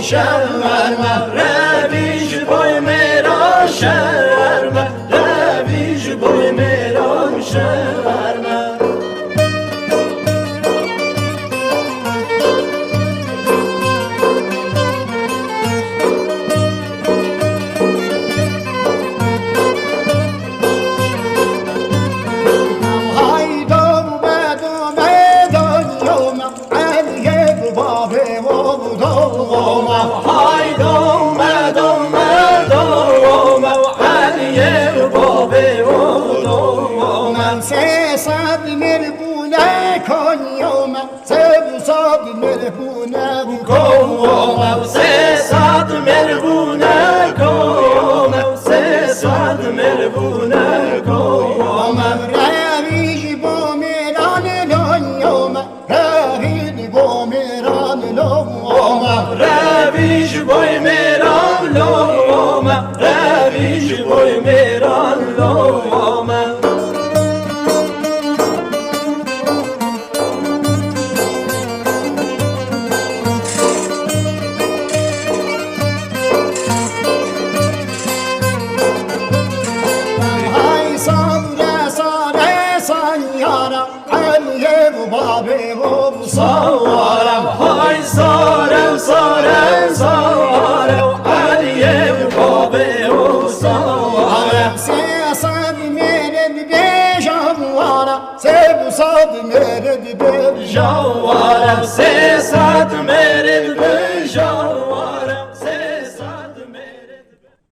شرمه رویش بای میران شرمه رویش بای میران شرمه رویش بای میران لومه رویش بای میران لومه های ساره ساره سانیارا علیه بابه و سوارم های ساره ساره سوارم علیه بابه و سوارم سیاست میره به جوارم سیاست میره به جوارم سیاست میره به جوارم